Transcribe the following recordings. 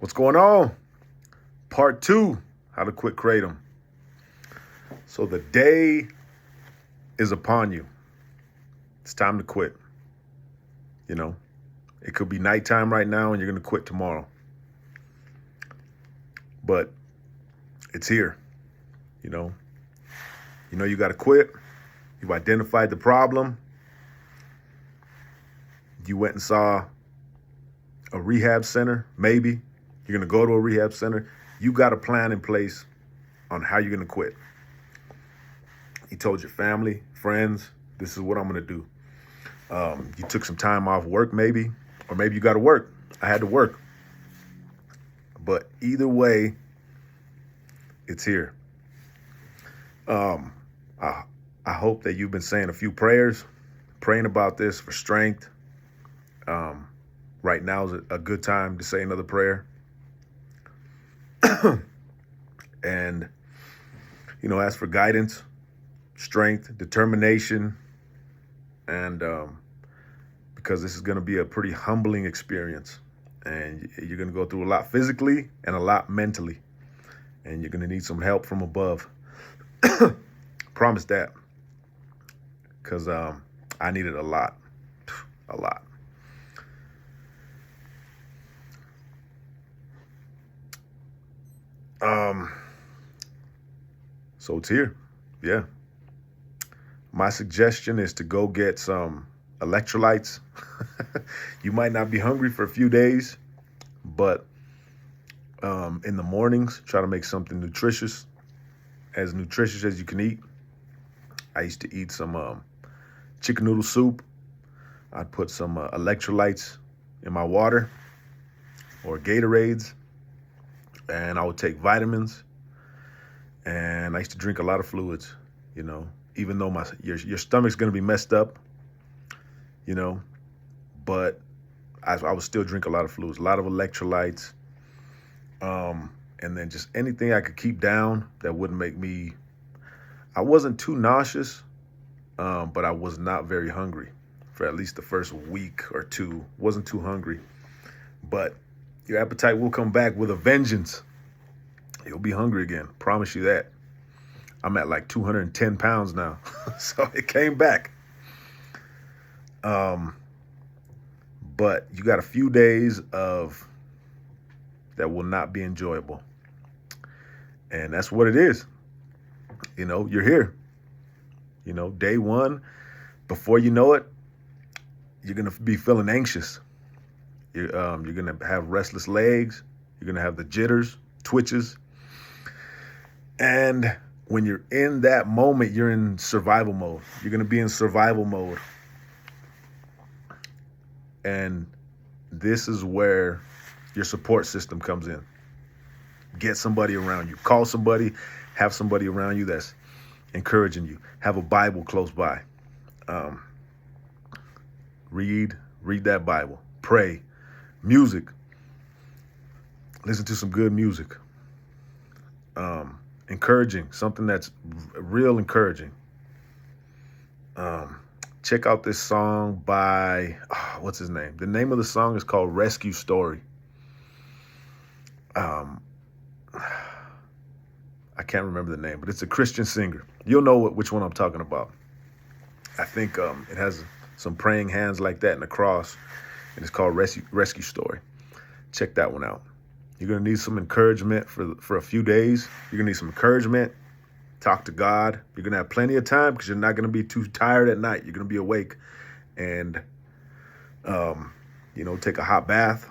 What's going on? Part 2, how to quit kratom. So the day is upon you. It's time to quit. You know, it could be nighttime right now and you're going to quit tomorrow. But it's here. You know you got to quit. You've identified the problem. You went and saw a rehab center, maybe. You're going to go to a rehab center. You got a plan in place on how you're going to quit. You told your family, friends, this is what I'm going to do. You took some time off work, maybe, or maybe you got to work. I had to work. But either way, it's here. I hope that you've been saying a few prayers, praying about this for strength. Right now is a good time to say another prayer. And, ask for guidance, strength, determination, and because this is going to be a pretty humbling experience. And you're going to go through a lot physically and a lot mentally. And you're going to need some help from above. Promise that. Because I needed a lot. A lot. So it's here. Yeah. My suggestion is to go get some electrolytes. You might not be hungry for a few days, but in the mornings, try to make something nutritious as you can eat. I used to eat some chicken noodle soup. I'd put some electrolytes in my water or Gatorades, and I would take vitamins. And I used to drink a lot of fluids, even though your stomach's going to be messed up, but I would still drink a lot of fluids, a lot of electrolytes, and then just anything I could keep down that wouldn't make me, I wasn't too nauseous, but I was not very hungry for at least the first week or two. Wasn't too hungry, but your appetite will come back with a vengeance. You'll be hungry again. Promise you that. I'm at like 210 pounds now. So it came back. But you got a few days of that will not be enjoyable. And that's what it is. You're here. Day one, before you know it, you're going to be feeling anxious. You're going to have restless legs. You're going to have the jitters, twitches. And when you're in that moment, you're in survival mode. You're going to be in survival mode. And this is where your support system comes in. Get somebody around you. Call somebody. Have somebody around you that's encouraging you. Have a Bible close by. Read that Bible. Pray. Music. Listen to some good music. Encouraging, something that's real encouraging. Check out this song by, what's his name? The name of the song is called Rescue Story. I can't remember the name, but it's a Christian singer. You'll know which one I'm talking about. I think it has some praying hands like that and a cross, and it's called Rescue Story. Check that one out. You're going to need some encouragement for a few days. You're going to need some encouragement. Talk to God. You're going to have plenty of time because you're not going to be too tired at night. You're going to be awake and, take a hot bath,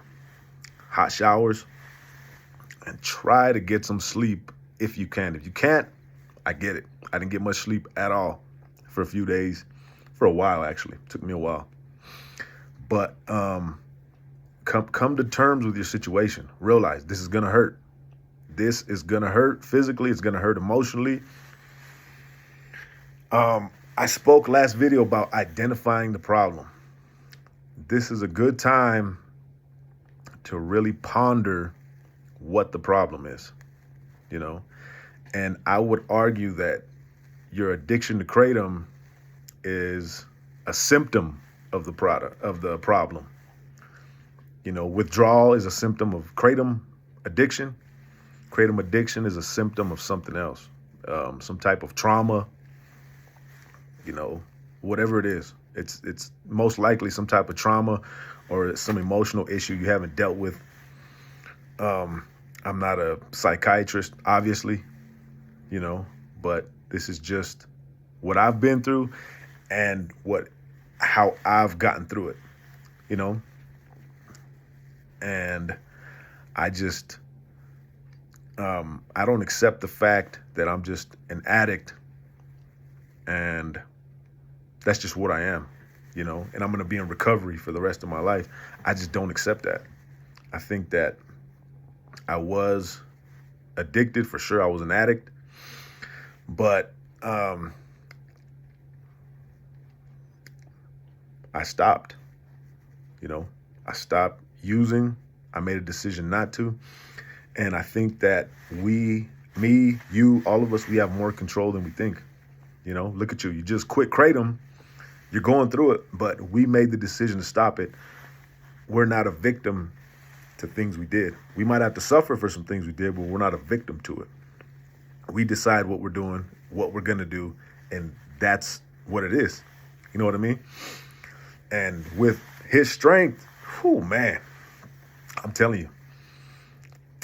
hot showers, and try to get some sleep if you can. If you can't, I get it. I didn't get much sleep at all for a few days, for a while, actually. It took me a while. But, Come to terms with your situation. Realize this is going to hurt. This is going to hurt physically. It's going to hurt emotionally. I spoke last video about identifying the problem. This is a good time to really ponder what the problem is, And I would argue that your addiction to kratom is a symptom of the problem. Withdrawal is a symptom of kratom. addiction. Kratom addiction is a symptom of something else, some type of trauma, whatever it is. It's most likely some type of trauma or some emotional issue you haven't dealt with. I'm not a psychiatrist, obviously, but this is just what I've been through and how I've gotten through it, and I just, I don't accept the fact that I'm just an addict and that's just what I am, and I'm going to be in recovery for the rest of my life. I just don't accept that. I think that I was addicted for sure. I was an addict, but I stopped. I stopped using. I made a decision not to. And I think that me, you, all of us, we have more control than we think. Look at you. You just quit kratom. You're going through it, but we made the decision to stop it. We're not a victim to things we did. We might have to suffer for some things we did, but we're not a victim to it. We decide what we're doing, what we're going to do, and that's what it is. You know what I mean? And with his strength, man, I'm telling you,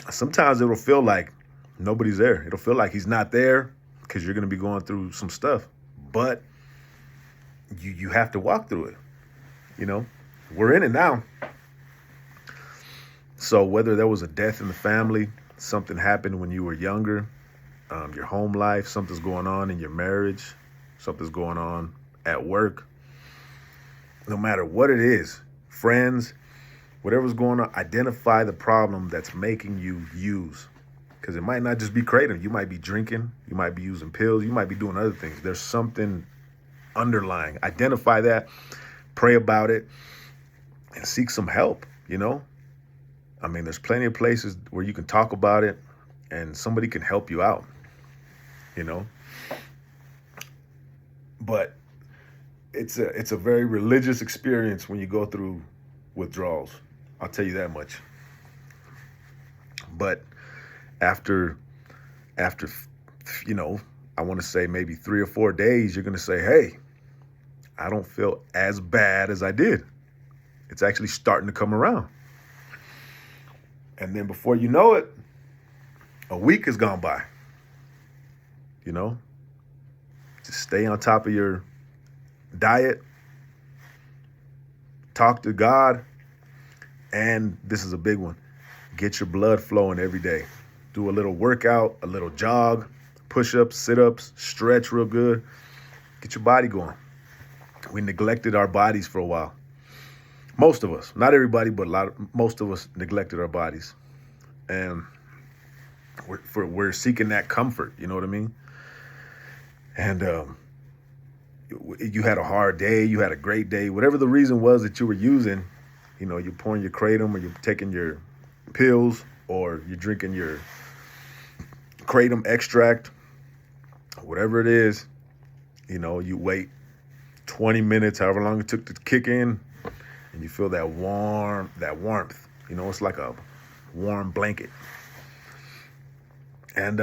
sometimes it'll feel like nobody's there. It'll feel like he's not there because you're going to be going through some stuff. But you have to walk through it. We're in it now. So whether there was a death in the family, something happened when you were younger, your home life, something's going on in your marriage, something's going on at work, no matter what it is, friends, whatever's going on, identify the problem that's making you use. Because it might not just be kratom. You might be drinking. You might be using pills. You might be doing other things. There's something underlying. Identify that. Pray about it. And seek some help, there's plenty of places where you can talk about it and somebody can help you out, But it's a very religious experience when you go through withdrawals. I'll tell you that much. But after I want to say maybe 3 or 4 days, you're going to say, hey, I don't feel as bad as I did. It's actually starting to come around. And then before you know it, a week has gone by. Just stay on top of your diet, talk to God, and this is a big one. Get your blood flowing every day. Do a little workout, a little jog, push-ups, sit-ups, stretch real good. Get your body going. We neglected our bodies for a while. Most of us, not everybody, but most of us neglected our bodies. And we're seeking that comfort, you know what I mean? And you had a hard day, you had a great day, whatever the reason was that you were using, you're pouring your kratom or you're taking your pills or you're drinking your kratom extract, whatever it is, you wait 20 minutes, however long it took to kick in, and you feel that warmth, it's like a warm blanket. And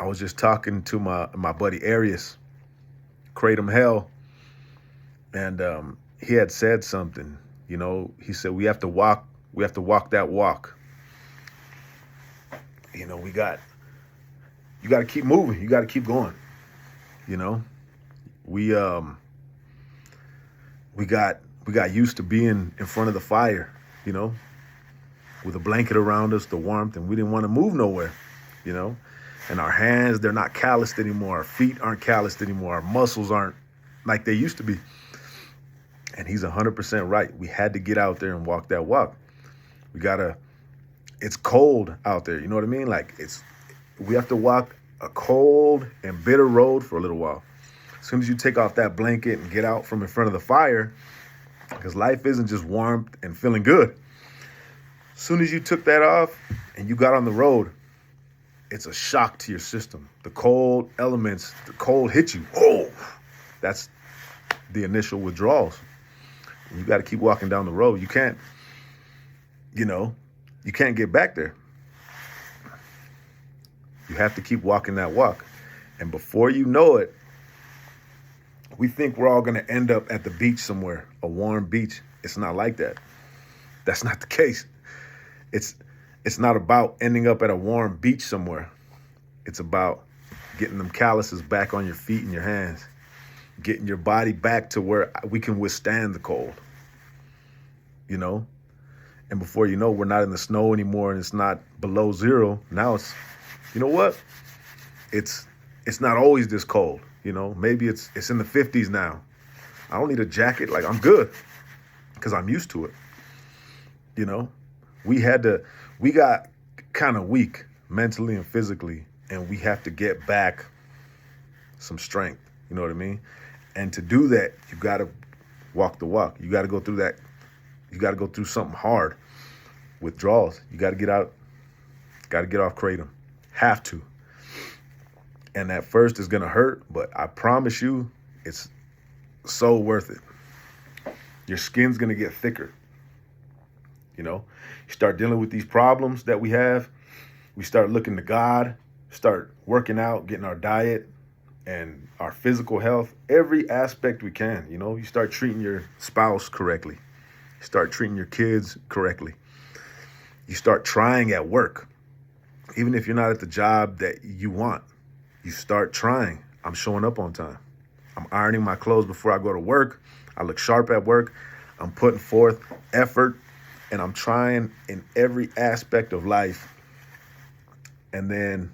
I was just talking to my buddy Arius, Kratom Hell, and he had said something. He said we have to walk that walk. You got to keep moving. You got to keep going. We got used to being in front of the fire, with a blanket around us, the warmth, and we didn't want to move nowhere, And our hands, they're not calloused anymore. Our feet aren't calloused anymore. Our muscles aren't like they used to be. And he's 100% right. We had to get out there and walk that walk. It's cold out there. You know what I mean? We have to walk a cold and bitter road for a little while. As soon as you take off that blanket and get out from in front of the fire, because life isn't just warmth and feeling good. As soon as you took that off and you got on the road, it's a shock to your system. The cold elements, the cold hit you. Oh, that's the initial withdrawals. You got to keep walking down the road. You can't get back there. You have to keep walking that walk. And before you know it, we think we're all going to end up at the beach somewhere, a warm beach. It's not like that. That's not the case. It's not about ending up at a warm beach somewhere. It's about getting them calluses back on your feet and your hands, getting your body back to where we can withstand the cold, you know? And before you know, we're not in the snow anymore and it's not below zero. Now it's, you know what? It's not always this cold, you know? Maybe it's in the 50s now. I don't need a jacket. Like, I'm good because I'm used to it, you know? We got kind of weak mentally and physically, and we have to get back some strength. You know what I mean? And to do that, you got to walk the walk. You got to go through that. You got to go through something hard, withdrawals. You got to get out, got to get off kratom. Have to. And at first it's going to hurt, but I promise you it's so worth it. Your skin's going to get thicker. You know, you start dealing with these problems that we have. We start looking to God, start working out, getting our diet and our physical health, every aspect we can. You know, you start treating your spouse correctly. You start treating your kids correctly. You start trying at work. Even if you're not at the job that you want, you start trying. I'm showing up on time. I'm ironing my clothes before I go to work. I look sharp at work. I'm putting forth effort. And I'm trying in every aspect of life. And then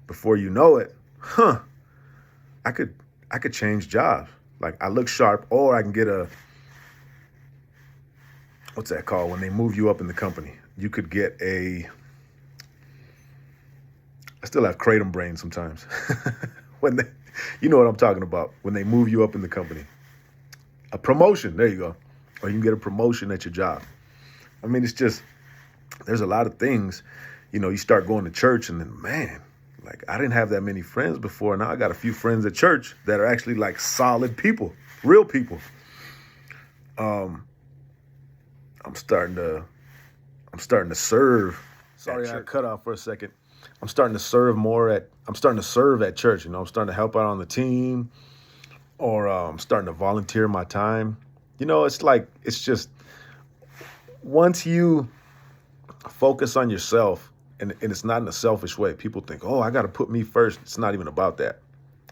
before you know it, I could change jobs. Like, I look sharp, or I can get what's that called? When they move you up in the company, you could get I still have kratom brain sometimes. You know what I'm talking about. When they move you up in the company, a promotion, there you go. Or you can get a promotion at your job. I mean, it's just, there's a lot of things, you know, you start going to church and then, man, like, I didn't have that many friends before. Now I got a few friends at church that are actually like solid people, real people. I'm starting to serve. Sorry, I cut off for a second. I'm starting to serve at church. You know, I'm starting to help out on the team, or I'm starting to volunteer my time. You know, it's just, once you focus on yourself, and it's not in a selfish way. People think, oh, I got to put me first. It's not even about that.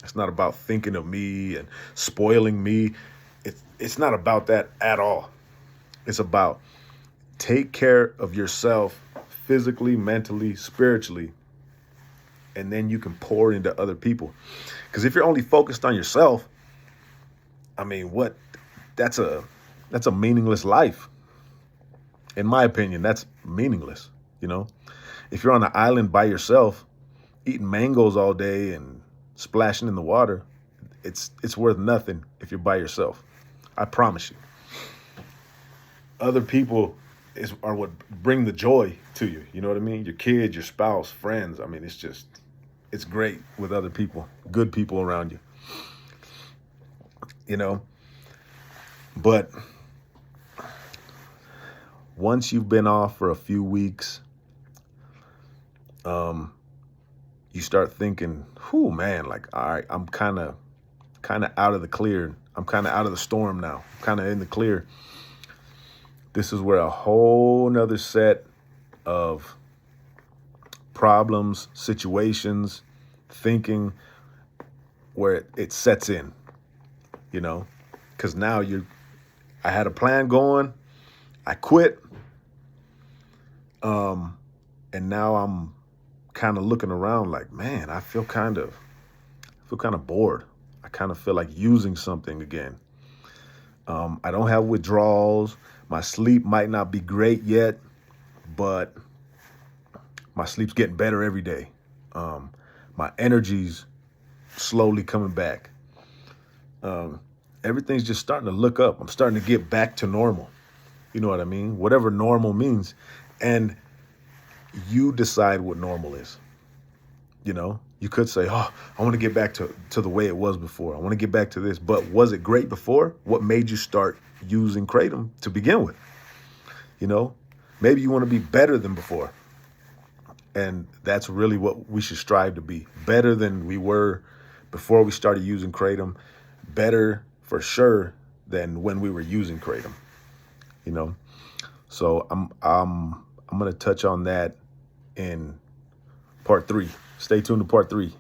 It's not about thinking of me and spoiling me. It's not about that at all. It's about take care of yourself physically, mentally, spiritually, and then you can pour into other people. Because if you're only focused on yourself, I mean, that's a meaningless life. In my opinion, that's meaningless, you know? If you're on an island by yourself, eating mangoes all day and splashing in the water, it's worth nothing if you're by yourself. I promise you. Other people are what bring the joy to you. You know what I mean? Your kids, your spouse, friends. I mean, it's great with other people, good people around you, you know? But once you've been off for a few weeks, you start thinking, whew, man, like, all right, I'm kind of out of the clear. I'm kind of out of the storm now. I'm kind of in the clear. This is where a whole nother set of problems, situations, thinking, where it sets in, you know, because now I had a plan going, I quit, and now I'm kind of looking around like, man, I feel kind of bored. I kind of feel like using something again. I don't have withdrawals. My sleep might not be great yet, but my sleep's getting better every day. My energy's slowly coming back. Everything's just starting to look up. I'm starting to get back to normal. You know what I mean? Whatever normal means. And you decide what normal is. You know, you could say, oh, I want to get back to the way it was before. I want to get back to this. But was it great before? What made you start using kratom to begin with? You know, maybe you want to be better than before. And that's really what we should strive to be. Better than we were before we started using kratom. Better for sure than when we were using kratom. You know, so I'm gonna touch on that in part 3. Stay tuned to part 3.